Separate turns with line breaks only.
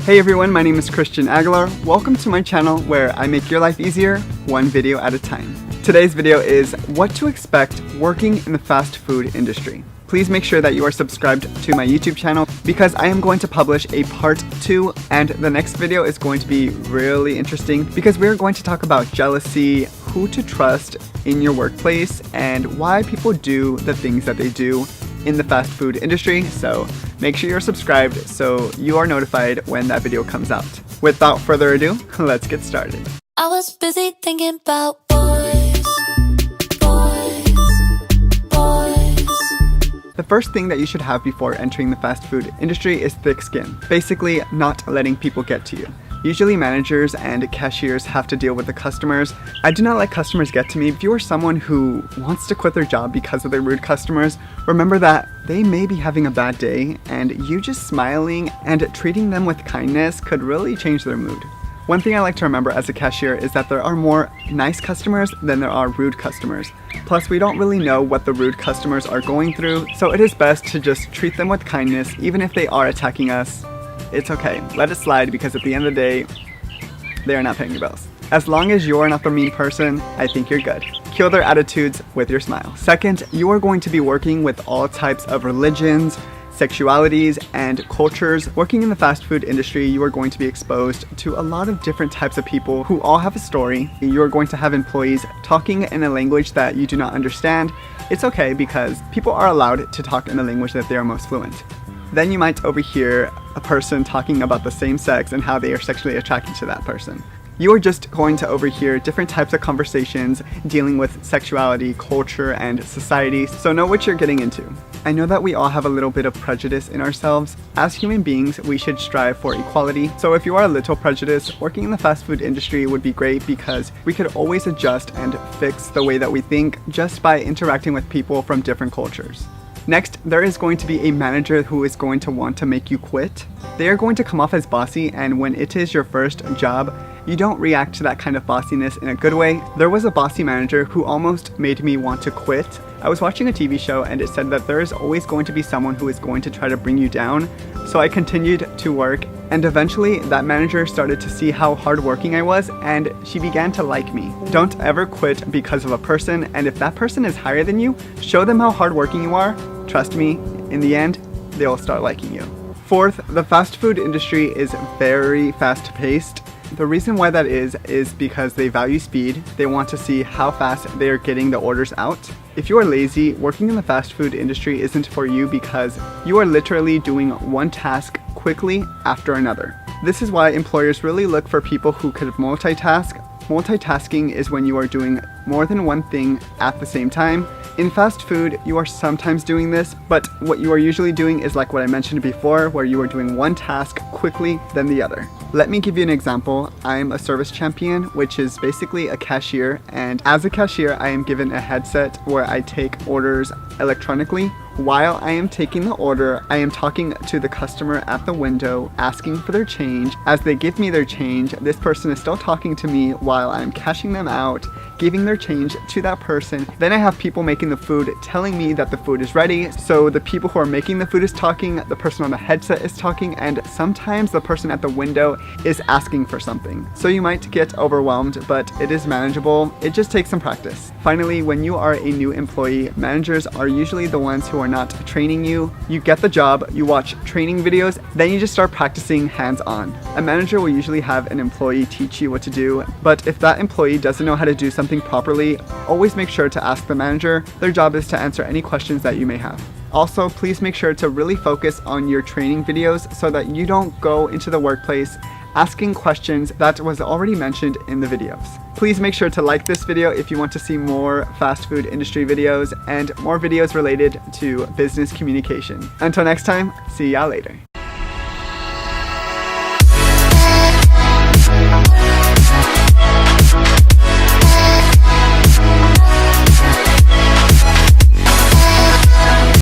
Hey everyone, my name is Aguilar. Welcome to my channel where I make your life easier, one video at a time. Today's video is what to expect working in the fast food industry. Please make sure that you are subscribed to my YouTube channel because I am going to publish a part 2 and the next video is going to be really interesting because we're going to talk about jealousy, who to trust in your workplace, and why people do the things that they do in the fast food industry. So make sure you're subscribed so you are notified when that video comes out. Without further ado, let's get started.
I was busy thinking about
The first thing that you should have before entering the fast food industry is thick skin. Basically, not letting people get to you. Usually managers and cashiers have to deal with the customers. I do not let customers get to me. If you are someone who wants to quit their job because of their rude customers, remember that they may be having a bad day and you just smiling and treating them with kindness could really change their mood. One thing I like to remember as a cashier is that there are more nice customers than there are rude customers. Plus, we don't really know what the rude customers are going through, so it is best to just treat them with kindness even if they are attacking us. It's okay, let it slide because at the end of the day, they are not paying your bills. As long as you're not the mean person, I think you're good. Kill their attitudes with your smile. Second, you are going to be working with all types of religions, sexualities, and cultures. Working in the fast food industry, you are going to be exposed to a lot of different types of people who all have a story. You are going to have employees talking in a language that you do not understand. It's okay because people are allowed to talk in the language that they are most fluent. Then you might overhear a person talking about the same sex and how they are sexually attracted to that person. You are just going to overhear different types of conversations dealing with sexuality, culture, and society, so know what you're getting into. I know that we all have a little bit of prejudice in ourselves. As human beings, we should strive for equality. So if you are a little prejudiced, working in the fast food industry would be great because we could always adjust and fix the way that we think just by interacting with people from different cultures. Next, there is going to be a manager who is going to want to make you quit. They are going to come off as bossy, and when it is your first job, you don't react to that kind of bossiness in a good way. There was a bossy manager who almost made me want to quit. I was watching a TV show and it said that there is always going to be someone who is going to try to bring you down. So I continued to work, and eventually that manager started to see how hardworking I was and she began to like me. Don't ever quit because of a person, and if that person is higher than you, show them how hardworking you are. Trust me, in the end, they'll start liking you. Fourth, the fast food industry is very fast-paced. The reason why that is because they value speed. They want to see how fast they are getting the orders out. If you are lazy, working in the fast food industry isn't for you because you are literally doing one task quickly after another. This is why employers really look for people who could multitask. Multitasking is when you are doing more than one thing at the same time. In fast food, you are sometimes doing this, but what you are usually doing is like what I mentioned before, where you are doing one task quickly, then the other. Let me give you an example. I'm a service champion, which is basically a cashier, and as a cashier, I am given a headset where I take orders electronically. While I am taking the order, I am talking to the customer at the window, asking for their change. As they give me their change, this person is still talking to me while I'm cashing them out, giving their change to that person. Then I have people making the food telling me that the food is ready. So the people who are making the food is talking, the person on the headset is talking, and sometimes the person at the window is asking for something. So you might get overwhelmed, but it is manageable. It just takes some practice. Finally, when you are a new employee, managers are usually the ones who are not training you. You get the job, you watch training videos, then you just start practicing hands-on. A manager will usually have an employee teach you what to do, but if that employee doesn't know how to do something properly, always make sure to ask the manager. Their job is to answer any questions that you may have. Also, please make sure to really focus on your training videos so that you don't go into the workplace asking questions that was already mentioned in the videos. Please make sure to like this video if you want to see more fast food industry videos and more videos related to business communication. Until next time, see y'all later.